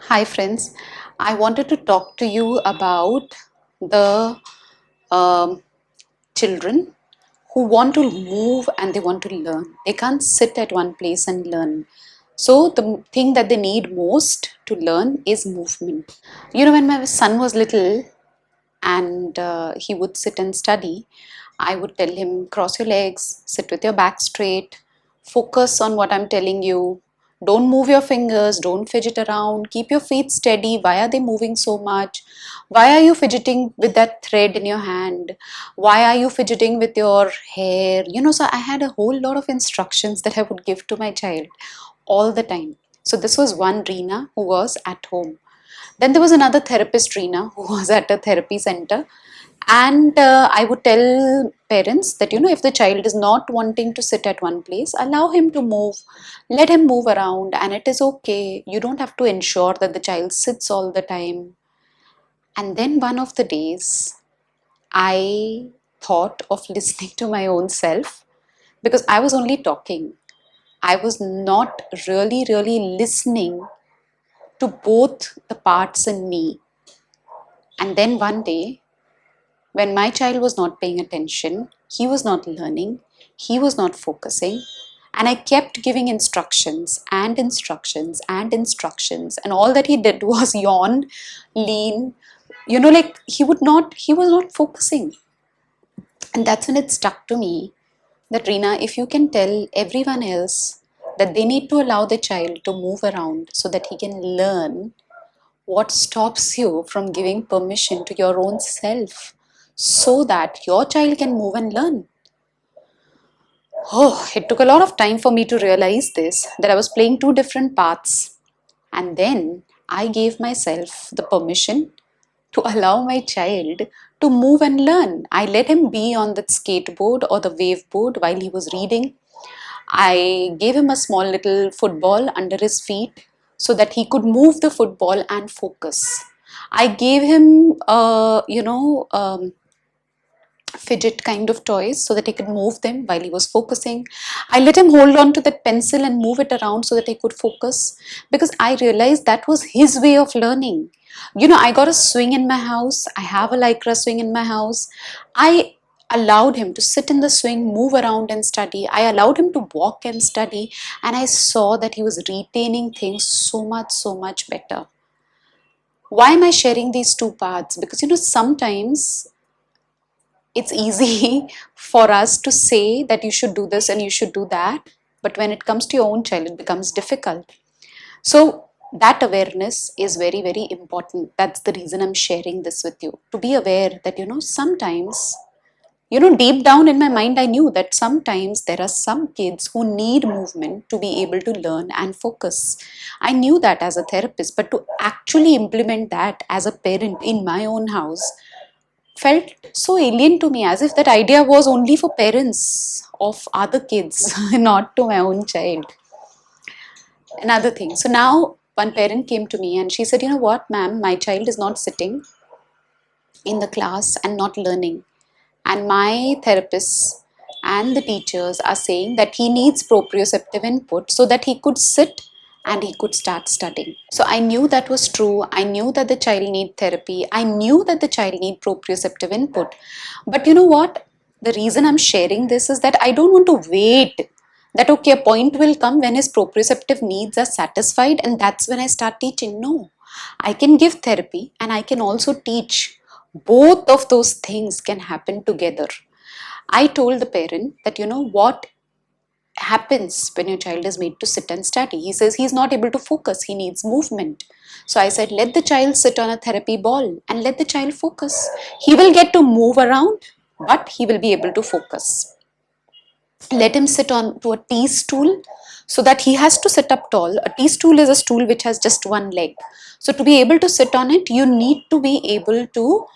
Hi friends, I wanted to talk to you about the um, children who want to move and they want to learn. They can't sit at one place and learn. So the thing that they need most to learn is movement. When my son was little and he would sit and study, I would tell him, cross your legs, sit with your back straight, focus on what I'm telling you. Don't move your fingers, don't fidget around, keep your feet steady. Why are they moving so much? Why are you fidgeting with that thread in your hand? Why are you fidgeting with your hair? So I had a whole lot of instructions that I would give to my child all the time. So this was one Reena who was at home. Then there was another therapist, Reena, who was at a therapy center. And I would tell parents that, if the child is not wanting to sit at one place, allow him to move, let him move around, and it is okay. You don't have to ensure that the child sits all the time. And then one of the days, I thought of listening to my own self because I was only talking. I was not really listening to both the parts in me. And then one day, when my child was not paying attention, he was not learning, he was not focusing, and I kept giving instructions and instructions and instructions, and all that he did was yawn, lean, like he was not focusing. And that's when it stuck to me that Reena, if you can tell everyone else that they need to allow the child to move around so that he can learn, what stops you from giving permission to your own self so that your child can move and learn? Oh, it took a lot of time for me to realize this, that I was playing two different paths. And then I gave myself the permission to allow my child to move and learn. I let him be on that skateboard or the wave board while he was reading. I gave him a small little football under his feet so that he could move the football and focus. I gave him, fidget kind of toys so that he could move them while he was focusing. I let him hold on to that pencil and move it around so that he could focus because I realized that was his way of learning. I got a swing in my house. I have a lycra swing in my house. I allowed him to sit in the swing, move around and study. I allowed him to walk and study, and I saw that he was retaining things so much better. Why am I sharing these two paths? Because sometimes it's easy for us to say that you should do this and you should do that, but when it comes to your own child, it becomes difficult. So that awareness is very important. That's the reason I'm sharing this with you, to be aware that sometimes, deep down in my mind, I knew that sometimes there are some kids who need movement to be able to learn and focus. I knew that as a therapist, but to actually implement that as a parent in my own house felt so alien to me, as if that idea was only for parents of other kids, not to my own child. Another thing. So now one parent came to me and she said, "You know what, ma'am, my child is not sitting in the class and not learning. And my therapists and the teachers are saying that he needs proprioceptive input so that he could sit and he could start studying." So I knew that was true. I knew that the child need therapy. I knew that the child need proprioceptive input. But you know what? The reason I'm sharing this is that I don't want to wait that okay, a point will come when his proprioceptive needs are satisfied and that's when I start teaching. No, I can give therapy and I can also teach. Both of those things can happen together. I told the parent that what happens when your child is made to sit and study. He says he's not able to focus, he needs movement. So I said, let the child sit on a therapy ball and let the child focus. He will get to move around, but he will be able to focus. Let him sit on to a tea stool so that he has to sit up tall. A tea stool is a stool which has just one leg. So to be able to sit on it, you need to be able to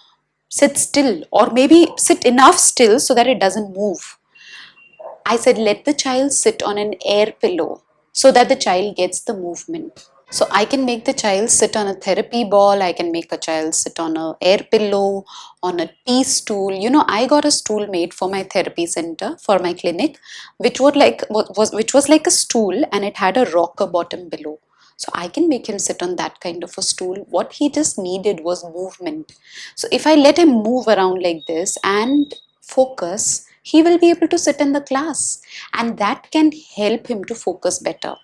sit still, or maybe sit enough still so that it doesn't move. I said, let the child sit on an air pillow so that the child gets the movement. So I can make the child sit on a therapy ball. I can make a child sit on a air pillow, on a tea stool. I got a stool made for my therapy center, for my clinic, which was like a stool and it had a rocker bottom below. So I can make him sit on that kind of a stool. What he just needed was movement. So if I let him move around like this and focus, he will be able to sit in the class, and that can help him to focus better.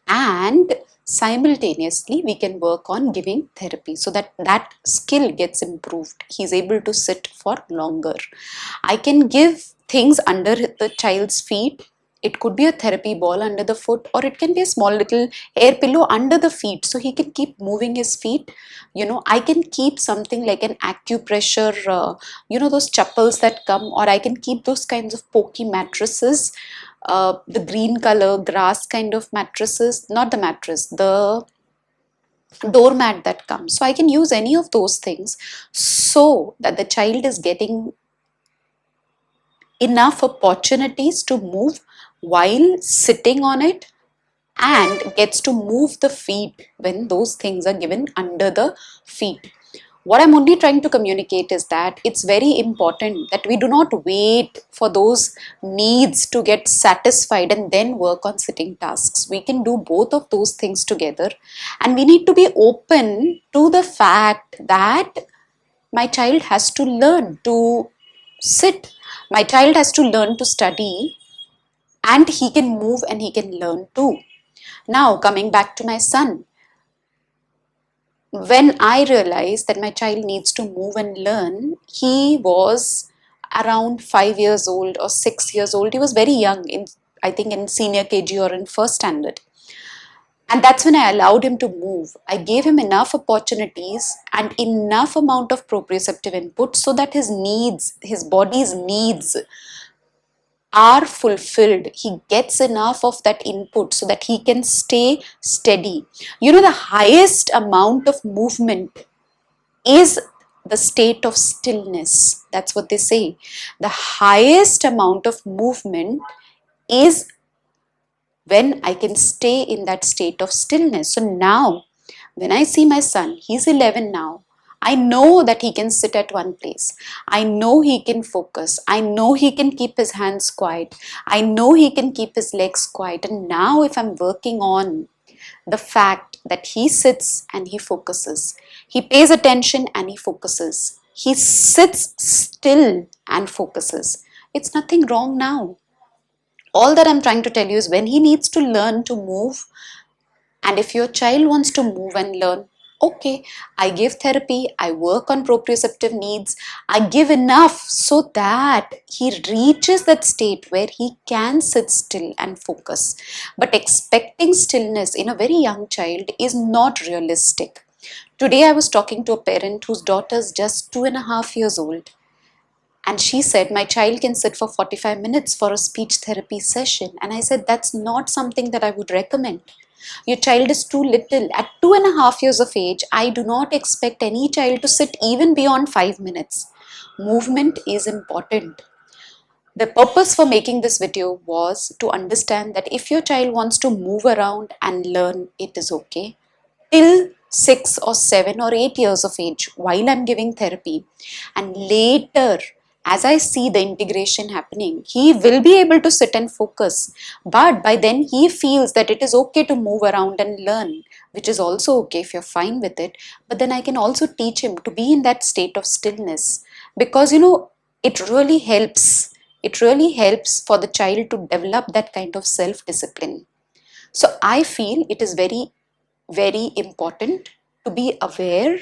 And simultaneously we can work on giving therapy so that that skill gets improved. He's able to sit for longer. I can give things under the child's feet. It could be a therapy ball under the foot, or it can be a small little air pillow under the feet so he can keep moving his feet. I can keep something like an acupressure, those chappals that come, or I can keep those kinds of pokey mattresses, the green color grass kind of mattresses, not the mattress, the doormat that comes. So I can use any of those things so that the child is getting enough opportunities to move while sitting on it, and gets to move the feet when those things are given under the feet. What I'm only trying to communicate is that it's very important that we do not wait for those needs to get satisfied and then work on sitting tasks. We can do both of those things together, and we need to be open to the fact that my child has to learn to sit, my child has to learn to study, and he can move and he can learn too. Now, coming back to my son, when I realized that my child needs to move and learn, he was around 5 years old or 6 years old. He was very young, I think in senior KG or in first standard. And that's when I allowed him to move. I gave him enough opportunities and enough amount of proprioceptive input so that his needs, his body's needs, are fulfilled. He gets enough of that input so that he can stay steady. The highest amount of movement is the state of stillness. That's what they say. The highest amount of movement is when I can stay in that state of stillness. So now, when I see my son, he's 11 now. I know that he can sit at one place. I know he can focus. I know he can keep his hands quiet. I know he can keep his legs quiet. And now, if I'm working on the fact that he sits and he focuses, he pays attention and he focuses, he sits still and focuses, it's nothing wrong now. All that I'm trying to tell you is when he needs to learn to move, and if your child wants to move and learn, okay, I give therapy, I work on proprioceptive needs, I give enough so that he reaches that state where he can sit still and focus. But expecting stillness in a very young child is not realistic. Today I was talking to a parent whose daughter is just 2.5 years old. And she said, my child can sit for 45 minutes for a speech therapy session. And I said, that's not something that I would recommend. Your child is too little. At 2.5 years of age, I do not expect any child to sit even beyond 5 minutes. Movement is important. The purpose for making this video was to understand that if your child wants to move around and learn, it is okay. Till 6 or 7 or 8 years of age, while I'm giving therapy, and later, as I see the integration happening, he will be able to sit and focus. But by then he feels that it is okay to move around and learn, which is also okay if you're fine with it. But then I can also teach him to be in that state of stillness, because it really helps. It really helps for the child to develop that kind of self-discipline. So I feel it is very, very important to be aware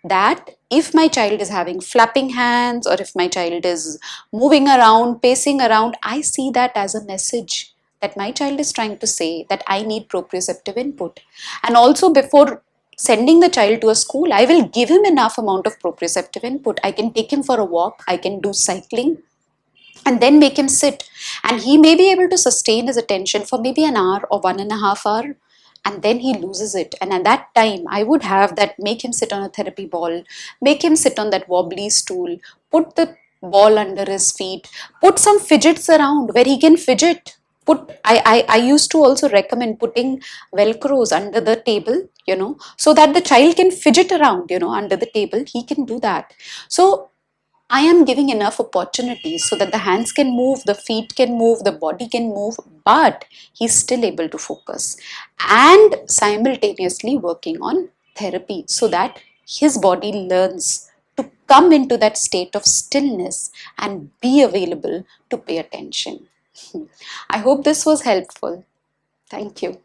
that if my child is having flapping hands, or if my child is moving around, pacing around, I see that as a message that my child is trying to say that I need proprioceptive input. And also, before sending the child to a school, I will give him enough amount of proprioceptive input. I can take him for a walk, I can do cycling, and then make him sit. And he may be able to sustain his attention for maybe an hour or 1.5 hours, and then he loses it. And at that time, I would have that, make him sit on a therapy ball, make him sit on that wobbly stool, put the ball under his feet, put some fidgets around where he can fidget. I used to also recommend putting velcros under the table, so that the child can fidget around, under the table. He can do that. So I am giving enough opportunities so that the hands can move, the feet can move, the body can move, but he's still able to focus, and simultaneously working on therapy so that his body learns to come into that state of stillness and be available to pay attention. I hope this was helpful. Thank you.